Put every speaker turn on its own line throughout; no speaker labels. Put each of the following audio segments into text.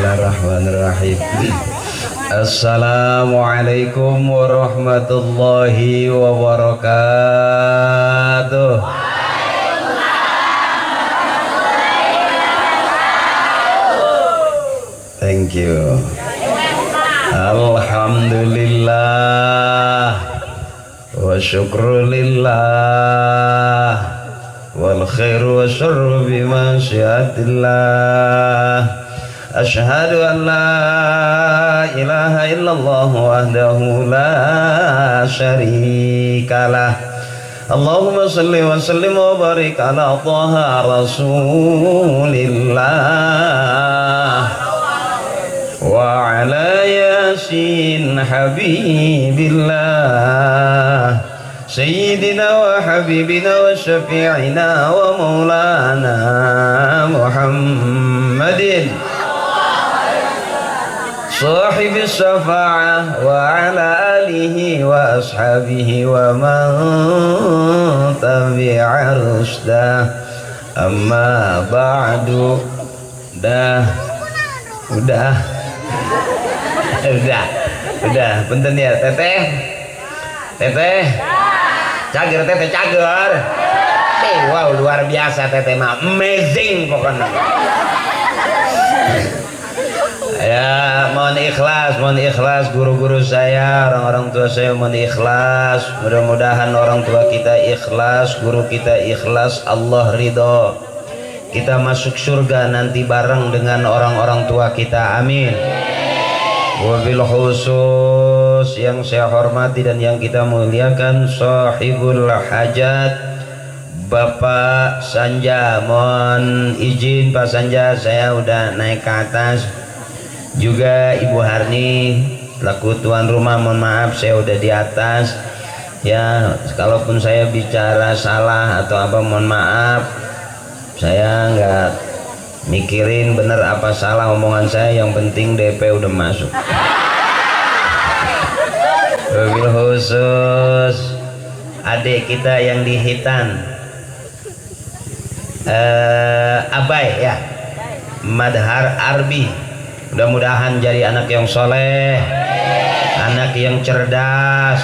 Bismillahirrahmanirrahim. Assalamualaikum warahmatullahi wabarakatuh. Thank you. Alhamdulillah wa syukrulillah wal khairu wa syarru bima syiatillah. Asyhadu an la ilaha illallah wahdahu la syarikalah. Allahumma salli wa sallim wa barik ala taha rasulillah wa ala yasin habibillah sayyidina wa habibina wa syafi'ina wa maulana Muhammadin صاحب الشفاعة وعلى آله وأصحابه ومن تبع رشده أما بعد. Udah punten ya teteh cager teteh cager. Wow, luar biasa teteh mah amazing pokoknya. Ya, mohon ikhlas guru-guru saya, orang-orang tua saya mohon ikhlas. Mudah-mudahan orang tua kita ikhlas, guru kita ikhlas, Allah ridho. Kita masuk surga nanti bareng dengan orang-orang tua kita, amin. Wabil khusus yang saya hormati dan yang kita muliakan sahibul hajat Bapak Sanja, mohon izin Pak Sanja, saya udah naik ke atas. Juga Ibu Harni laku tuan rumah, mohon maaf saya udah di atas ya. Kalaupun saya bicara salah atau apa mohon maaf, saya nggak mikirin bener apa salah omongan saya, yang penting DP udah masuk. Wabil khusus adik kita yang di Hitan, Abai ya, Madhar Arbi, mudah-mudahan jadi anak yang soleh, anak yang cerdas,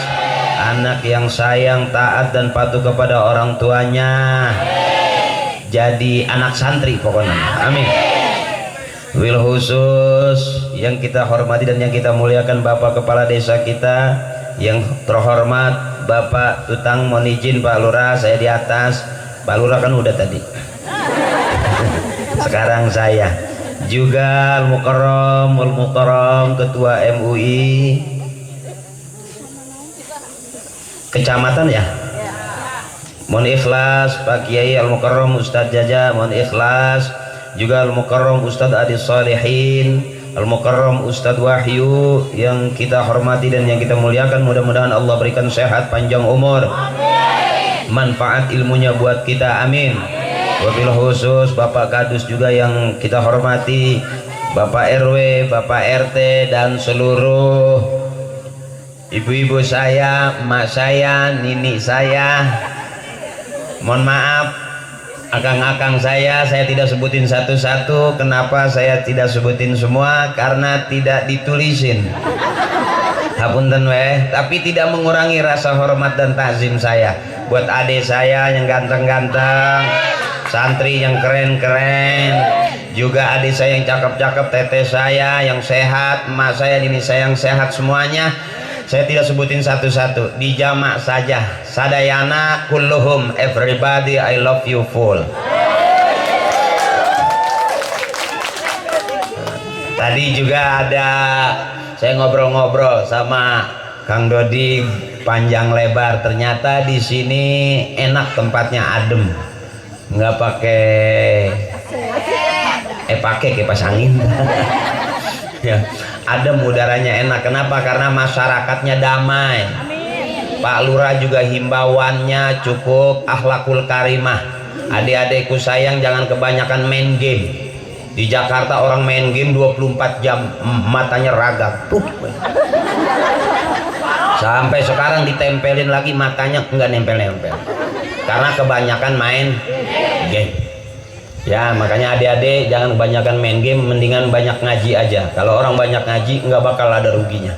anak yang sayang, taat dan patuh kepada orang tuanya, jadi anak santri pokoknya, amin. Wil khusus yang kita hormati dan yang kita muliakan Bapak Kepala Desa kita yang terhormat Bapak Tutang, mohon izin Pak Lurah, saya di atas. Pak Lurah kan udah tadi. Sekarang saya juga Al-Mukarram Ketua MUI Kecamatan ya, mohon ikhlas Pak Kiai Al-Mukarram Ustadz Jaja, mohon ikhlas juga Al-Mukarram Ustadz Adi Salihin, Al-Mukarram Ustadz Wahyu yang kita hormati dan yang kita muliakan. Mudah-mudahan Allah berikan sehat panjang umur, manfaat ilmunya buat kita, amin. Wabil khusus Bapak Kadus juga yang kita hormati, Bapak RW, Bapak RT dan seluruh ibu-ibu saya, emak saya, nini saya. Mohon maaf akang-akang saya tidak sebutin satu-satu. Kenapa saya tidak sebutin semua? Karena tidak ditulisin. Hapunten weh, tapi tidak mengurangi rasa hormat dan takzim saya buat adik saya yang ganteng-ganteng, santri yang keren-keren, juga adik saya yang cakep-cakep, teteh saya yang sehat, emak saya, nini saya yang sehat, semuanya saya tidak sebutin satu-satu, dijamak saja. Sadayana kulluhum, everybody I love you full. Tadi juga ada saya ngobrol-ngobrol sama Kang Dodi panjang lebar, ternyata di sini enak, tempatnya adem, nggak pakai pakai kipas angin. Ya, adem, udaranya enak. Kenapa? Karena masyarakatnya damai. Pak Lurah juga himbauannya cukup akhlakul karimah. Adik-adikku sayang, jangan kebanyakan main game. Di Jakarta orang main game 24 jam, matanya ragam. Sampai sekarang ditempelin lagi matanya, nggak nempel-nempel. Karena kebanyakan main game. Ya makanya adik-adik jangan kebanyakan main game, mendingan banyak ngaji aja. Kalau orang banyak ngaji nggak bakal ada ruginya.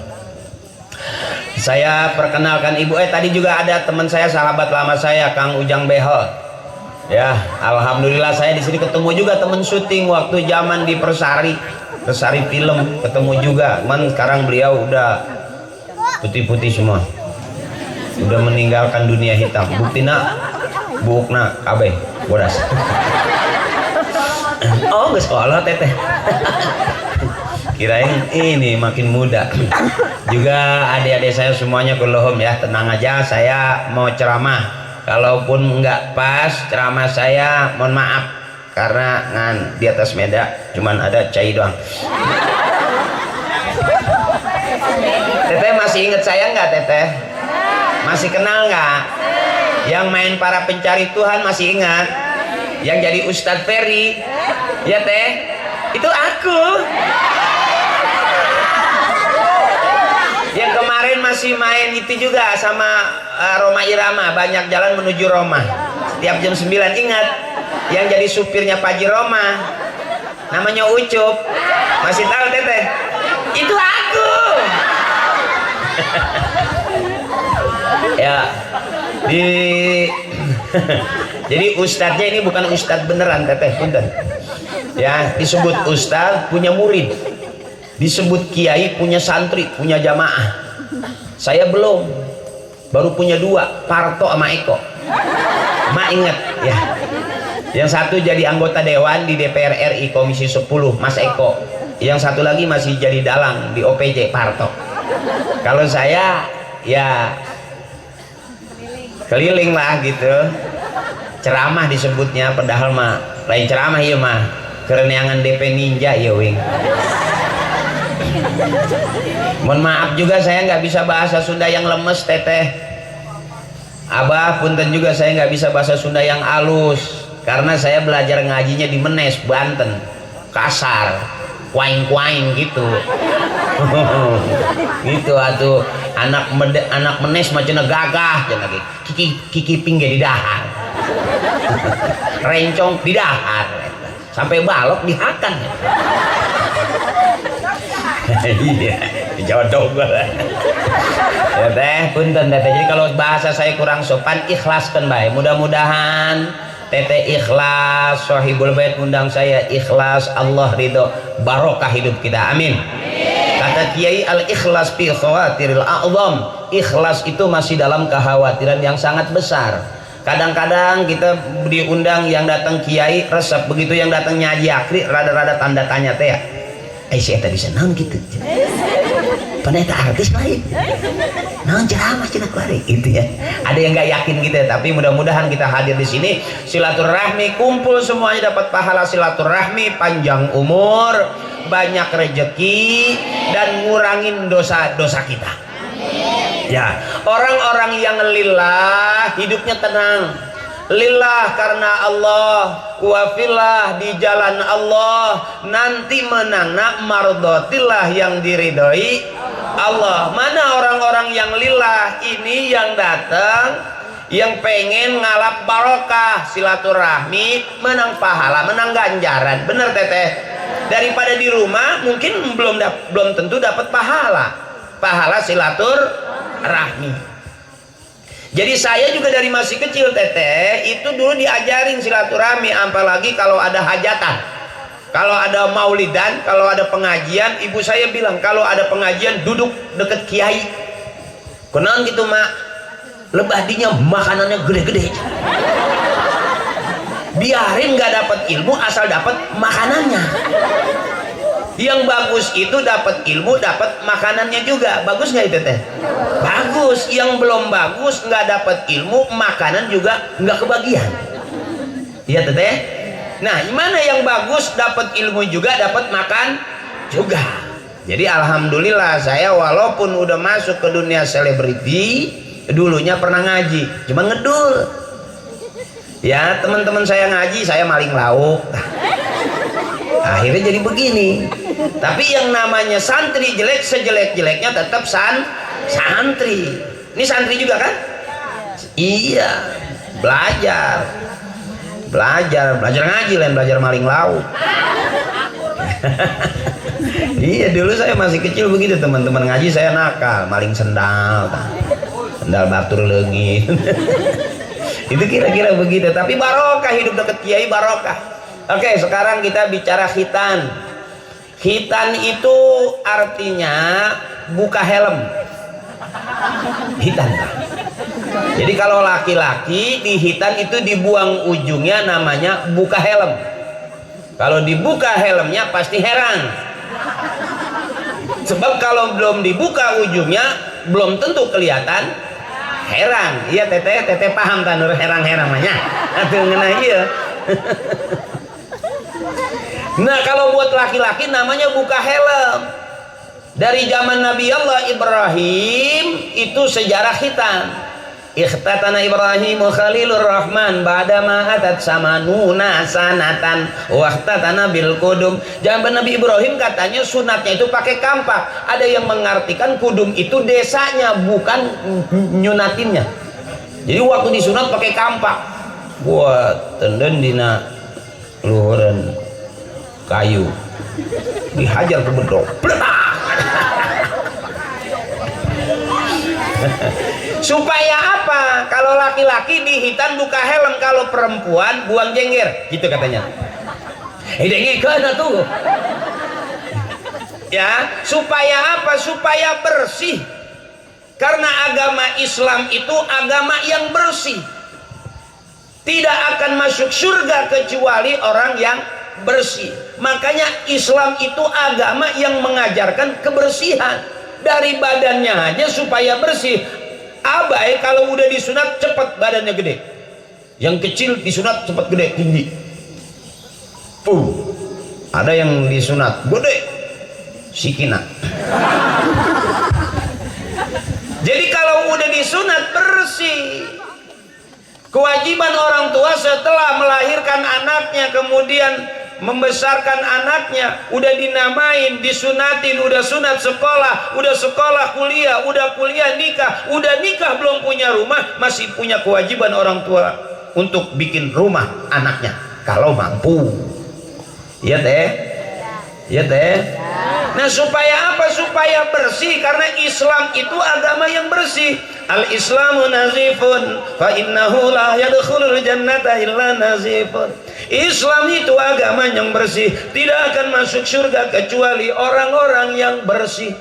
Saya perkenalkan ibu, tadi juga ada teman saya, sahabat lama saya, Kang Ujang Behel. Ya, alhamdulillah saya di sini ketemu juga teman syuting waktu zaman di Persari Film, ketemu juga. Man sekarang beliau udah putih-putih semua, udah meninggalkan dunia hitam. Buktina, buukna, kabeh, bodas. Oh, nggak sekolah teteh. Kirain ini makin muda. Juga adik-adik saya semuanya kulluhum ya, tenang aja, saya mau ceramah. Kalaupun nggak pas ceramah saya, mohon maaf karena di atas meja cuman ada cai doang. Teteh masih inget saya nggak teteh? Masih kenal nggak? Yang main para pencari Tuhan masih ingat? Yang jadi Ustadz Ferry, ya teh? Itu aku. Yang kemarin masih main itu juga sama Roma Irama, banyak jalan menuju Roma. Setiap jam 9 ingat. Yang jadi supirnya Paji Roma, namanya Ucup. Masih tahu teteh? Itu aku. Ya, jadi ustadznya ini bukan ustadz beneran teteh, punten. Ya, disebut ustadz punya murid, disebut kiai punya santri, punya jamaah. Saya belum, baru punya 2, Parto sama Eko. Mak inget ya. Yang satu jadi anggota dewan di DPR RI Komisi 10, Mas Eko. Yang satu lagi masih jadi dalang di OPJ, Parto. Kalau saya ya keliling lah gitu, ceramah disebutnya, padahal mah lain ceramah ya mah, kereneangan DP Ninja ya wing. Mohon maaf juga saya nggak bisa bahasa Sunda yang lemes teteh. Abah punten juga saya nggak bisa bahasa Sunda yang halus, karena saya belajar ngajinya di Menes, Banten, kasar, kuaing-kuaing gitu. Gitu atuh, anak Menes macam gagah jangan lagi kiki pinggir di dahar. Rencong di dahar sampai balok dihakan. Iya, dijawab dong ya teh, punten teteh. Jadi kalau bahasa saya kurang sopan, ikhlaskan baik. Mudah-mudahan teteh ikhlas, Sohibul Bait undang saya ikhlas, Allah ridho, barokah hidup kita, amin. Kata Kiai, al-ikhlas fi khawatiril a'zam. Ikhlas itu masih dalam kekhawatiran yang sangat besar. Kadang-kadang kita diundang, yang datang kiai resep, begitu yang datang nyaji akri rada-rada tanda tanya teh ya. Saya tadi senang gitu. Peneta artis lain. Nah ceramah cina kuari gitu ya. Ada yang nggak yakin gitu ya, tapi mudah-mudahan kita hadir di sini silaturahmi, kumpul semuanya dapat pahala silaturahmi, panjang umur, banyak rejeki, dan ngurangin dosa-dosa kita. Ya, orang-orang yang lillah hidupnya tenang. Lillah karena Allah, wafillah di jalan Allah, nanti menang mardotillah yang diridhoi Allah. Mana orang-orang yang lillah ini yang datang, yang pengen ngalap barokah, silaturahmi, menang pahala, menang ganjaran. Bener teteh? Daripada di rumah mungkin belum tentu dapat pahala silaturahmi. Jadi saya juga dari masih kecil teteh itu dulu diajarin silaturahmi, apalagi kalau ada hajatan, kalau ada maulidan, kalau ada pengajian. Ibu saya bilang kalau ada pengajian duduk deket kiai. Kenaon gitu mak, lebadinya makanannya gede-gede. Biarin nggak dapat ilmu asal dapat makanannya. Yang bagus itu dapat ilmu, dapat makanannya juga. Bagus nggak itu teh? Bagus. Yang belum bagus nggak dapat ilmu, makanan juga nggak kebagian. Iya teteh. Nah, gimana yang bagus dapat ilmu juga, dapat makan juga. Jadi alhamdulillah saya walaupun udah masuk ke dunia selebriti, dulunya pernah ngaji, cuma ngedul. Ya teman-teman saya ngaji, saya maling lauk. Akhirnya jadi begini. Tapi yang namanya santri jelek, sejelek-jeleknya tetap santri. Ini santri juga kan? Iya, belajar. belajar ngaji lain belajar maling lauk. Iya, dulu saya masih kecil begitu, teman-teman ngaji saya nakal, maling sendal batur leungit. Itu kira-kira begitu, tapi barokah hidup dekat kiai, barokah. Oke, sekarang kita bicara khitan. Khitan itu artinya buka helm. Khitan. Jadi kalau laki-laki di khitan itu dibuang ujungnya, namanya buka helm. Kalau dibuka helmnya pasti heran. Sebab kalau belum dibuka ujungnya belum tentu kelihatan heran. Iya teteh paham tanur herang-herang namanya. Atuh ngena ieu. Nah, kalau buat laki-laki namanya buka helm. Dari zaman Nabi Allah Ibrahim itu sejarah khitan. Ikhtatana Ibrahim Khalilur Rahman ba'dama atat samanuna sanatan waqtatana bil kudum. Zaman Nabi Ibrahim katanya sunatnya itu pakai kampak. Ada yang mengartikan kudum itu desanya, bukan nyunatinnya. Jadi waktu disunat pakai kampak. Buat tenden dina luhureun kayu. Dihajar ke bedog. Supaya apa? Kalau laki-laki di khitan buka helm, kalau perempuan buang jengger, gitu katanya. Dengikeun atuh. Ya, supaya apa? Supaya bersih. Karena agama Islam itu agama yang bersih. Tidak akan masuk surga kecuali orang yang bersih. Makanya Islam itu agama yang mengajarkan kebersihan. Dari badannya aja supaya bersih. Abai kalau udah disunat cepat badannya gede, yang kecil disunat cepat gede tinggi. Ada yang disunat gede sikina. Jadi kalau udah disunat bersih. Kewajiban orang tua setelah melahirkan anaknya kemudian membesarkan anaknya, udah dinamain, disunatin, udah sunat sekolah, udah sekolah kuliah, udah kuliah nikah, udah nikah belum punya rumah, masih punya kewajiban orang tua untuk bikin rumah anaknya kalau mampu. Iya teh, iya teh. Nah, supaya apa? Supaya bersih, karena Islam itu agama yang bersih. Al-Islamu nazifun fa innahu la yadkhulul jannata illa nazifun. Islam itu agama yang bersih, tidak akan masuk surga kecuali orang-orang yang bersih.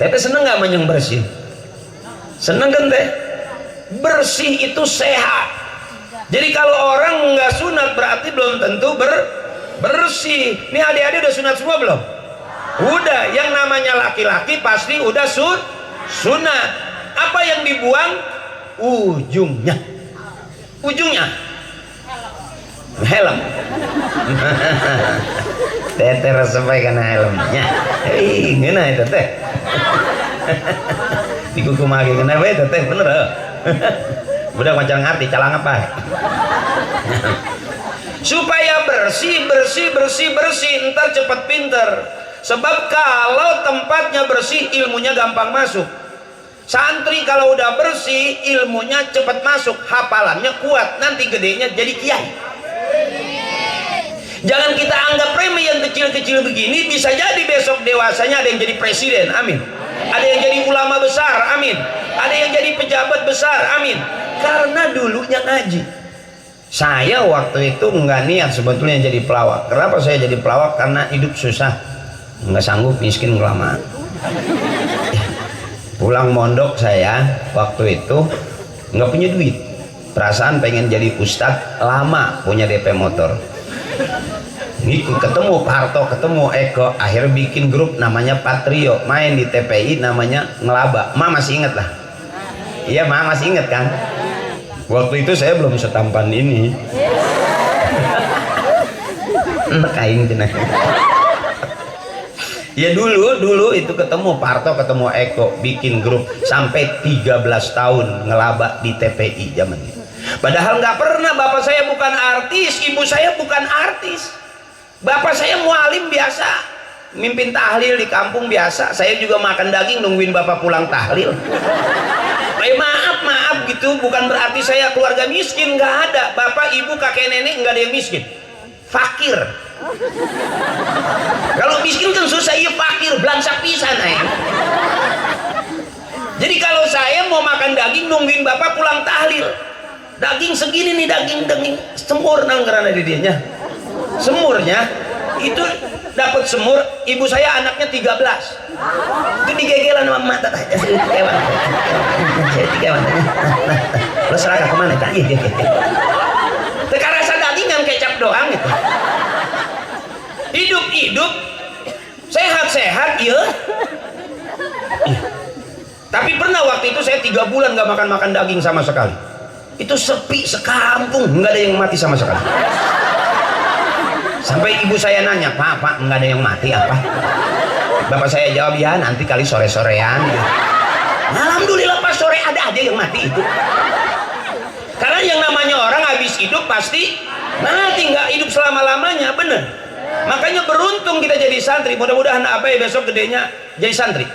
Teteh seneng gak yang bersih? Seneng kan teh? Bersih itu sehat. Jadi kalau orang nggak sunat berarti belum tentu bersih. Ini adik-adik udah sunat semua belum? Udah. Yang namanya laki-laki pasti udah sunat. Apa yang dibuang? Ujungnya. Helm. Teteh resepai karena helmnya. Ngena itu teh. Dikuku mage kena bae teteh bener. Udah macam ngerti calang apa? Supaya bersih, ntar cepet pinter. Sebab kalau tempatnya bersih, ilmunya gampang masuk. Santri kalau udah bersih, ilmunya cepet masuk, hafalannya kuat, nanti gedenya jadi kiai. Jangan kita anggap remeh yang kecil-kecil begini, bisa jadi besok dewasanya ada yang jadi presiden, amin. Ada yang jadi ulama besar, amin. Ada yang jadi pejabat besar, amin. Karena dulunya ngaji. Saya waktu itu nggak niat sebetulnya jadi pelawak. Kenapa saya jadi pelawak? Karena hidup susah, nggak sanggup, miskin kelamaan. Pulang mondok saya waktu itu nggak punya duit. Perasaan pengen jadi ustadz, lama punya DP motor. Ngikut ketemu Pak Harto, ketemu Eko, akhirnya bikin grup namanya Patrio, main di TPI namanya Ngelaba. Ma masih inget lah? Iya, Ma masih inget kan? Waktu itu saya belum setampan ini. Kain jenah. Ya dulu itu ketemu Pak Harto, ketemu Eko, bikin grup sampai 13 tahun Ngelaba di TPI zaman itu. Padahal nggak pernah, bapak saya bukan artis, ibu saya bukan artis. Bapak saya mualim biasa, mimpin tahlil di kampung biasa. Saya juga makan daging nungguin bapak pulang tahlil. Maaf gitu itu bukan berarti saya keluarga miskin, nggak ada. Bapak, ibu, kakek, nenek nggak ada yang miskin, fakir. Kalau miskin kan susah, iya fakir, belangsak pisan. Jadi kalau saya mau makan daging nungguin bapak pulang tahlil, daging segini nih, daging semur, nanggaran ada dianya semurnya itu dapat semur. Ibu saya anaknya 13, itu digegelan sama mata kewan lo seraka kemana tak teka rasa daging yang kecap doang gitu. Hidup sehat-sehat ya. Tapi pernah waktu itu saya 3 bulan nggak makan daging sama sekali. Itu sepi sekampung, nggak ada yang mati sama sekali. Sampai ibu saya nanya, Pak, nggak ada yang mati apa? Bapak saya jawab, ya nanti kali sore-sorean. Alhamdulillah pas sore ada aja yang mati itu. Karena yang namanya orang habis hidup pasti mati, nggak hidup selama-lamanya, bener. Makanya beruntung kita jadi santri. Mudah-mudahan Abai besok gedenya jadi santri.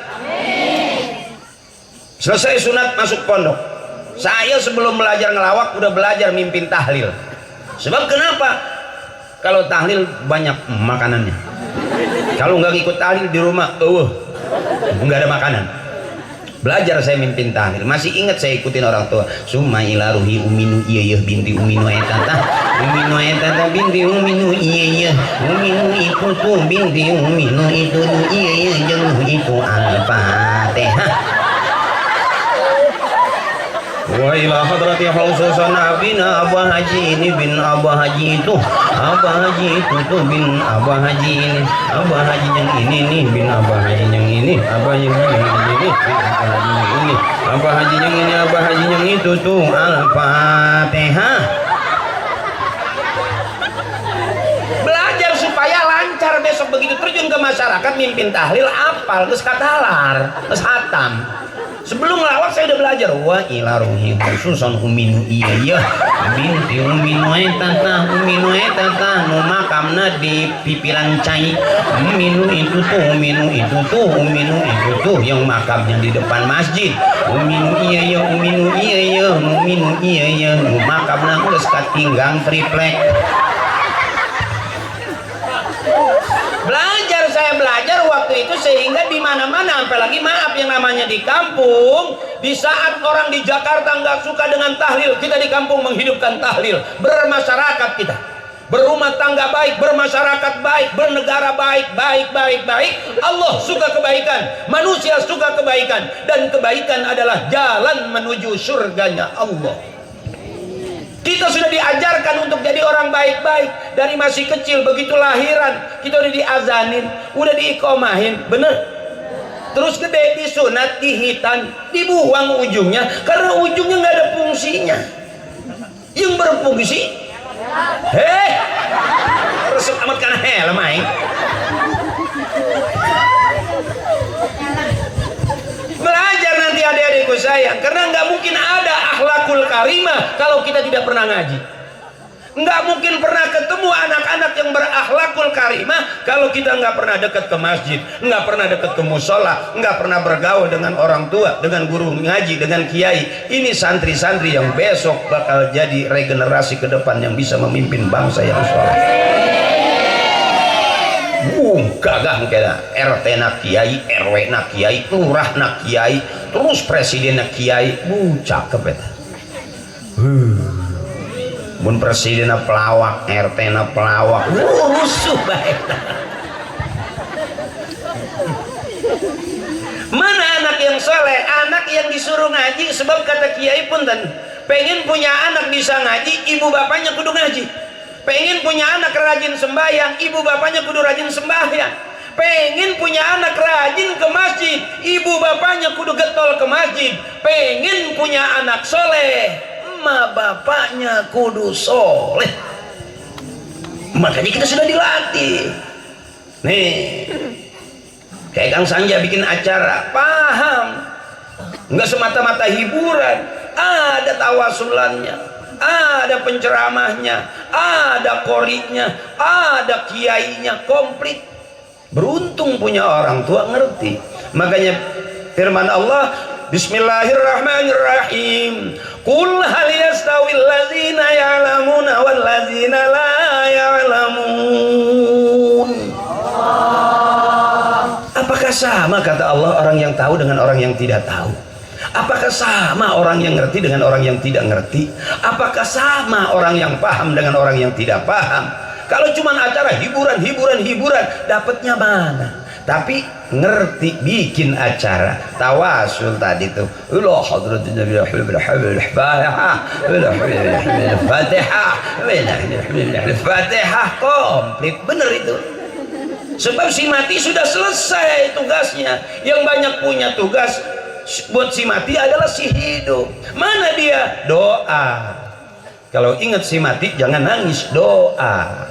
Selesai sunat masuk pondok. Saya sebelum belajar ngelawak udah belajar mimpin tahlil. Sebab kenapa? Kalau tahlil banyak makanannya. Kalau nggak ikut tahlil di rumah, nggak ada makanan. Belajar saya mimpin tahlil. Masih ingat saya ikutin orang tua. Summa ila ruhi uminu iya binti uminu etata. Uminu etata binti uminu iya. Uminu itu tuh binti uminu itu iya jauh itu al-fatihah. Wa ila hadrati khususan abina Abah Haji ini bin Abah Haji itu tuh bin Abah Haji ini, Abah Haji yang ini nih bin Abah Haji yang ini, Abah Haji yang ini bin Abah Haji yang ini, Abah Haji yang ini, Abah Haji yang itu tuh al-fatihah. Belajar supaya lancar besok begitu terjun ke masyarakat mimpin tahlil apal geus katalar geus hatam. Sebelum ngelawak saya udah belajar. Wa ila ruhi khususan uminu iya binti uminu etata nu makamna di pipiran cai. Uminu itu tuh yang makamnya di depan masjid. Uminu iya nu makamna geus katinggang triplek. Saya belajar waktu itu sehingga di mana-mana, apalagi maaf yang namanya di kampung, di saat orang di Jakarta nggak suka dengan tahlil, kita di kampung menghidupkan tahlil, bermasyarakat kita, berumah tangga baik, bermasyarakat baik, bernegara baik. Allah suka kebaikan, manusia suka kebaikan, dan kebaikan adalah jalan menuju surganya Allah. Kita sudah diajarkan untuk jadi orang baik-baik dari masih kecil, begitu lahiran kita udah diazanin, udah diikomahin, bener. Terus gede disunat, dihitan, dibuang ujungnya karena ujungnya nggak ada fungsinya. Yang berfungsi, resep amat karena helm aing. Belajar nanti adik-adikku sayang, karena nggak mungkin ada akhlakul karimah kalau kita tidak pernah ngaji. Nggak mungkin pernah ketemu anak-anak yang berakhlakul karimah kalau kita nggak pernah dekat ke masjid, nggak pernah dekat ke musola, nggak pernah bergaul dengan orang tua, dengan guru ngaji, dengan kiai. Ini santri-santri yang besok bakal jadi regenerasi ke depan yang bisa memimpin bangsa yang soleh. Gagah kena RT nak kiai, RW nak kiai, lurah nak kiai, terus presiden nak kiai, cakep eta. Mun presiden nak pelawak, RT nak pelawak, rusuh bae. Mana anak yang soleh, anak yang disuruh ngaji, sebab kata kiai punten, pengen punya anak bisa ngaji, ibu bapaknya kudu ngaji. Pengen punya anak rajin sembahyang, ibu bapaknya kudu rajin sembahyang. Pengen punya anak rajin ke masjid, ibu bapaknya kudu getol ke masjid. Pengen punya anak soleh, emak bapaknya kudu soleh. Makanya kita sudah dilatih. Nih, kayak Kang Sanja bikin acara, paham? Nggak semata-mata hiburan, ada tawasulannya, ada penceramahnya, ada qori'nya, ada kiainya, komplit. Beruntung punya orang tua ngerti. Makanya firman Allah, Bismillahirrahmanirrahim. Qul hal yastawil ladzina ya'lamuna wal ladzina la ya'lamun. Apakah sama kata Allah orang yang tahu dengan orang yang tidak tahu? Apakah sama orang yang ngerti dengan orang yang tidak ngerti? Apakah sama orang yang paham dengan orang yang tidak paham? Kalau cuma acara hiburan, dapatnya mana? Tapi ngerti bikin acara tawasul tadi tuh. Allah hadratin Nabi Fatihah komplit bener itu. Sebab si mati sudah selesai tugasnya. Yang banyak punya tugas buat si mati adalah si hidup. Mana dia? Doa. Kalau ingat si mati jangan nangis, doa.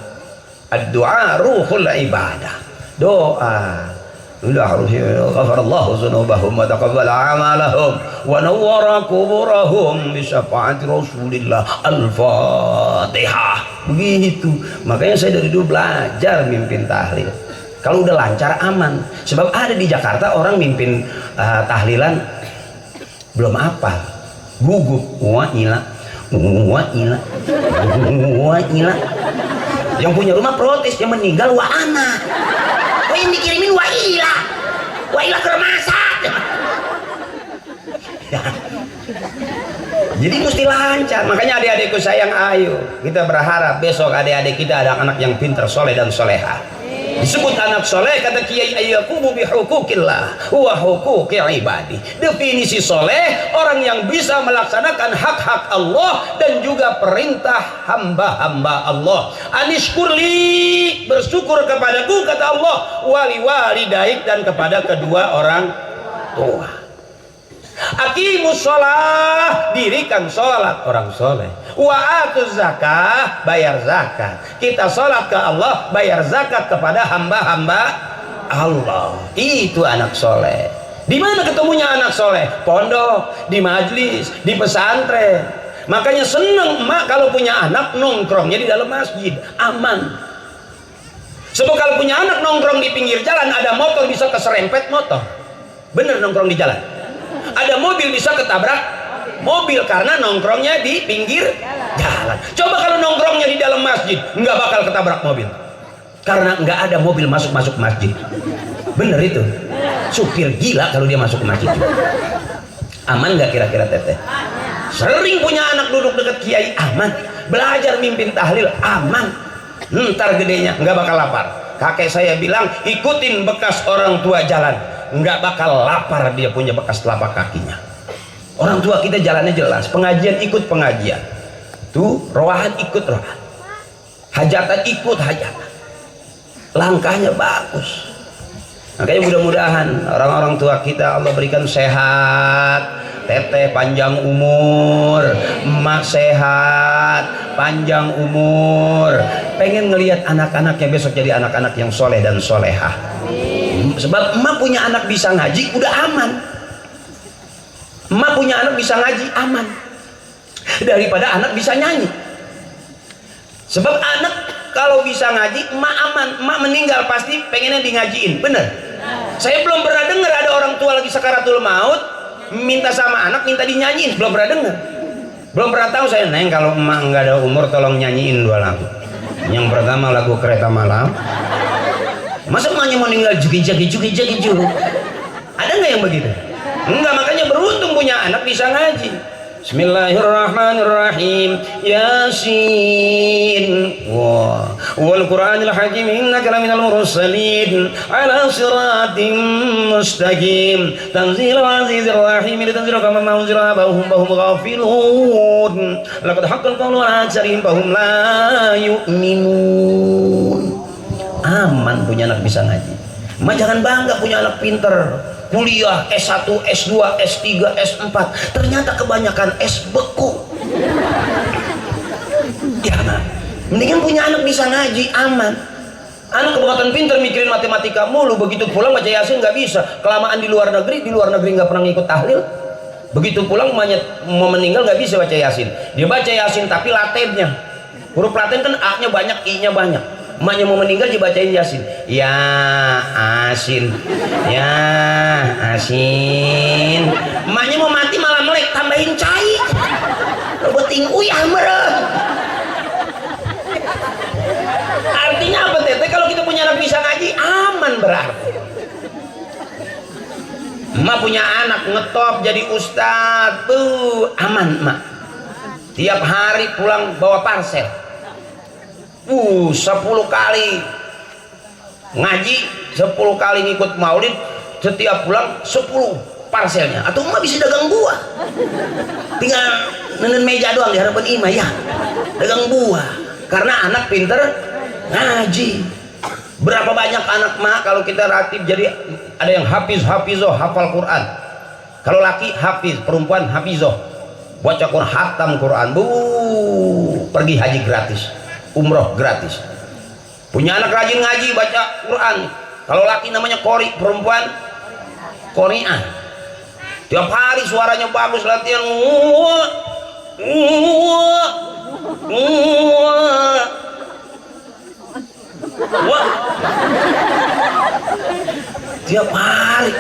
Ad-du'a ruhul ibadah. Doa. Ghafarallahu dzunubahum wa taqabbala a'malahum wa nawwara quburahum bi syafaati Rasulillah. Al-Fatihah. Begitu. Makanya saya dari dulu belajar mimpin tahlil. Kalau udah lancar aman. Sebab ada di Jakarta orang mimpin tahlilan belum apa, gugup, wah ila. Yang punya rumah protes, yang meninggal wah anak. Kok yang dikirimin wah ila ke rumah sakit. Jadi mesti lancar. Makanya adik-adikku sayang, ayo kita berharap besok adik-adik kita ada anak yang pintar, soleh dan soleha. Disebut anak soleh kata Kiai ayyaqumu bihukukillah wa hukuki ibadi. Definisi soleh orang yang bisa melaksanakan hak-hak Allah dan juga perintah hamba-hamba Allah. Anishkurli, bersyukur kepadaku kata Allah, wali walidaik, dan kepada kedua orang tua. Aqimus sholah, dirikan sholat orang soleh. Wa atuz zakah, bayar zakat. Kita sholat ke Allah, bayar zakat kepada hamba-hamba Allah. Itu anak soleh. Di mana ketemunya anak soleh? Pondok, di majlis, di pesantren. Makanya seneng emak kalau punya anak nongkrongnya di dalam masjid, aman. Sebab kalau punya anak nongkrong di pinggir jalan, ada motor bisa keserempet motor. Bener nongkrong di jalan. Ada mobil bisa ketabrak mobil karena nongkrongnya di pinggir jalan. Coba kalau nongkrongnya di dalam masjid, nggak bakal ketabrak mobil karena nggak ada mobil masuk masjid. Bener itu. Supir gila kalau dia masuk ke masjid. Aman nggak kira-kira teteh? Sering punya anak duduk dekat kiai, aman. Belajar mimpin tahlil, aman. Ntar gedenya nggak bakal lapar. Kakek saya bilang, ikutin bekas orang tua jalan, nggak bakal lapar dia punya bekas telapak kakinya. Orang tua kita jalannya jelas, pengajian ikut pengajian, tuh roahan ikut roahan, hajatan ikut hajatan, langkahnya bagus. Makanya mudah-mudahan orang-orang tua kita Allah berikan sehat, teteh panjang umur, emak sehat, panjang umur. Pengen ngelihat anak-anaknya besok jadi anak-anak yang soleh dan solehah. Sebab emak punya anak bisa ngaji udah aman. Emak punya anak bisa ngaji aman daripada anak bisa nyanyi. Sebab anak kalau bisa ngaji emak aman. Emak meninggal pasti pengennya di ngajiin, bener. Saya belum pernah dengar ada orang tua lagi sakaratul maut minta sama anak minta dinyanyiin, belum pernah dengar. Belum pernah tahu saya. Neng, kalau emak nggak ada umur tolong nyanyiin 2 lagu. Yang pertama lagu Kereta Malam. Masa emaknya mau ninggal juki-jaki. Ada nggak yang begitu? Enggak, makanya beruntung punya anak bisa ngaji. Bismillahirrahmanirrahim. Yasin. Wal Qur'anil Hakim, innaka laminal mursalin ala siratim mustaqim. Tanzilul azizir rahim, litanzila kama unzila abahum ghafilun. Laqad haqqal qawlu ala aktharihim fahum la yu'minun. Aman punya anak bisa ngaji. Emak jangan bangga punya anak pinter, kuliah S1, S2, S3, S4, ternyata kebanyakan S beku. Jangan. Mendingan punya anak bisa ngaji, aman. Anak kebangetan pinter mikirin matematika mulu, begitu pulang baca Yasin nggak bisa. Kelamaan di luar negeri nggak pernah ngikut tahlil. Begitu pulang mau meninggal nggak bisa baca Yasin. Dia baca Yasin tapi latennya, huruf laten kan A-nya banyak, I-nya banyak. emaknya mau meninggal dibacain Yasin. Ya Asin, ya Asin. Emaknya mau mati malah melek tambahin cai. Beting uyah merah. Artinya apa teteh? Kalau kita punya anak bisa ngaji aman berarti. Emak punya anak ngetop jadi ustad, aman emak. Tiap hari pulang bawa parsel. 10 kali ngaji, 10 kali ngikut maulid, setiap pulang 10 parselnya. Atau emak bisa dagang buah. Tinggal nenen meja doang di hadapan imam ya. Dagang buah. Karena anak pinter ngaji. Berapa banyak anak mah kalau kita ratib jadi ada yang hafizoh hafal Quran. Kalau laki hafiz, perempuan hafizoh baca Quran, hatam Quran, pergi haji gratis, umroh gratis. Punya anak rajin ngaji baca Quran. Kalau laki namanya qori, perempuan qori'ah. Tiap hari suaranya bagus, latihan wah, tiap hari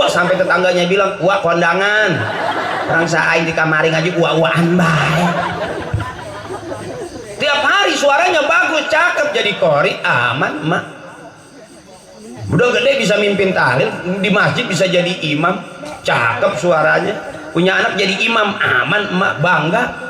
sampai tetangganya bilang wah kondangan orang saing di kamari ngaji uaan baik. Tiap hari suaranya bagus, cakep, jadi qori, aman emak. Udah gede bisa mimpin tahlil di masjid, bisa jadi imam, cakep suaranya. Punya anak jadi imam, aman emak, bangga.